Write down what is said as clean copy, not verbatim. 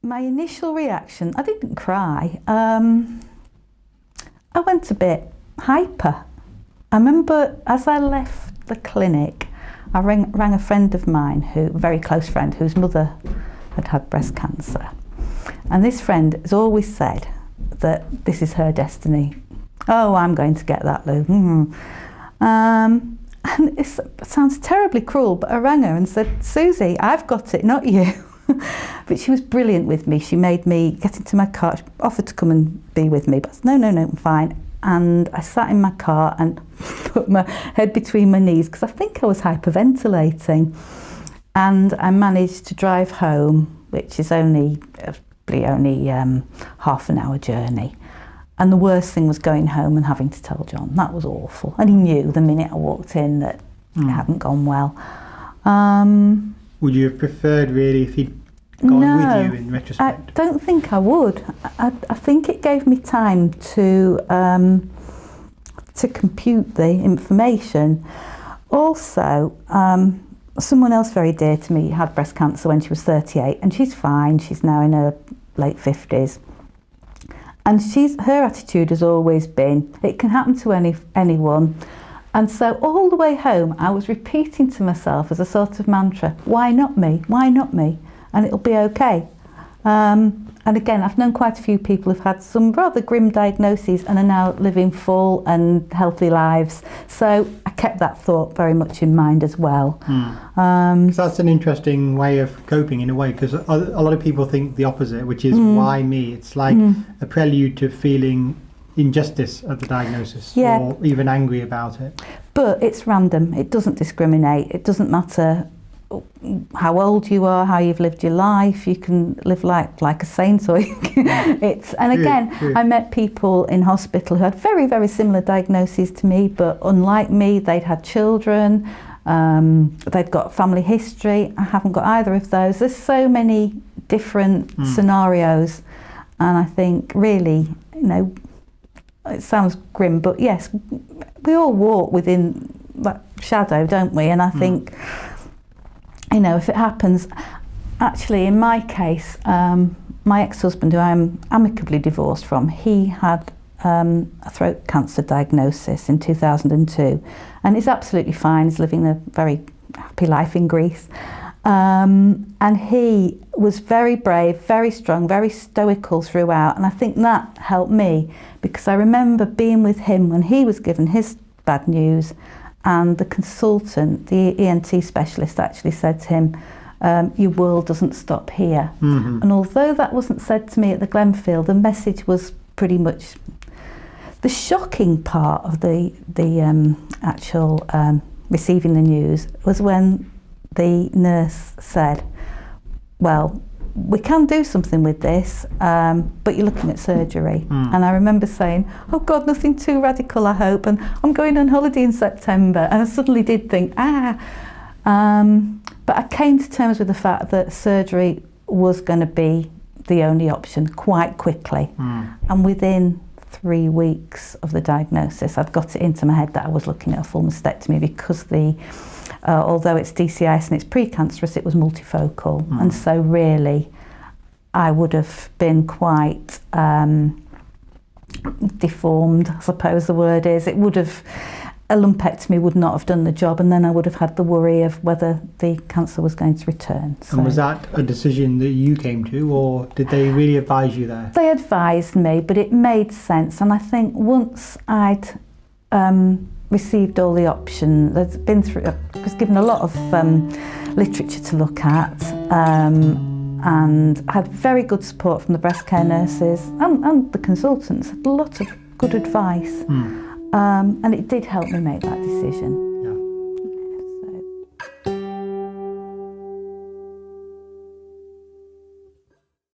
My initial reaction, I didn't cry. I went a bit hyper. I remember as I left the clinic, I rang a friend of mine, a very close friend, whose mother had had breast cancer. And this friend has always said that this is her destiny. Oh, I'm going to get that, Lou. And it sounds terribly cruel, but I rang her and said, Susie, I've got it, not you. But she was brilliant with me. She made me get into my car, she offered to come and be with me, but I said, no, I'm fine. And I sat in my car and put my head between my knees because I think I was hyperventilating. And I managed to drive home, which is only half an hour journey. And the worst thing was going home and having to tell John. That was awful. And he knew the minute I walked in that it hadn't gone well. Would you have preferred really if he'd gone with you in retrospect? I don't think I would. I think it gave me time to compute the information. Also, someone else very dear to me had breast cancer when she was 38, and she's fine. She's now in her late 50s. And her attitude has always been, it can happen to anyone. And so all the way home, I was repeating to myself as a sort of mantra, why not me? Why not me? And it'll be okay. And again, I've known quite a few people who've had some rather grim diagnoses and are now living full and healthy lives. So I kept that thought very much in mind as well. That's an interesting way of coping in a way, because a lot of people think the opposite, which is why me? It's like a prelude to feeling injustice at the diagnosis, or even angry about it. But it's random. It doesn't discriminate. It doesn't matter how old you are, how you've lived your life. You can live like a saint, or true. I met people in hospital who had very, very similar diagnoses to me, but unlike me, they'd had children, they'd got family history. I haven't got either of those. There's so many different scenarios, and I think really, it sounds grim, but yes, we all walk within that shadow, don't we? And I think, if it happens, actually in my case, my ex-husband, who I'm amicably divorced from, he had a throat cancer diagnosis in 2002, and he's absolutely fine. He's living a very happy life in Greece. And he was very brave, very strong, very stoical throughout, and I think that helped me, because I remember being with him when he was given his bad news, and the consultant, the ENT specialist, actually said to him, your world doesn't stop here. And although that wasn't said to me at the Glenfield, the message was pretty much the shocking part of the actual receiving the news was when the nurse said, well, we can do something with this, but you're looking at surgery. And I remember saying, oh God, nothing too radical, I hope, and I'm going on holiday in September. And I suddenly did think, but I came to terms with the fact that surgery was going to be the only option quite quickly. And within 3 weeks of the diagnosis, I'd got it into my head that I was looking at a full mastectomy, because although it's DCIS and it's precancerous, it was multifocal. And so really, I would have been quite deformed, I suppose the word is. A lumpectomy would not have done the job, and then I would have had the worry of whether the cancer was going to return. So. And was that a decision that you came to, or did they really advise you there? They advised me, but it made sense. And I think once I'd received all the options, I was given a lot of literature to look at, and I had very good support from the breast care nurses and the consultants. Had a lot of good advice, and it did help me make that decision.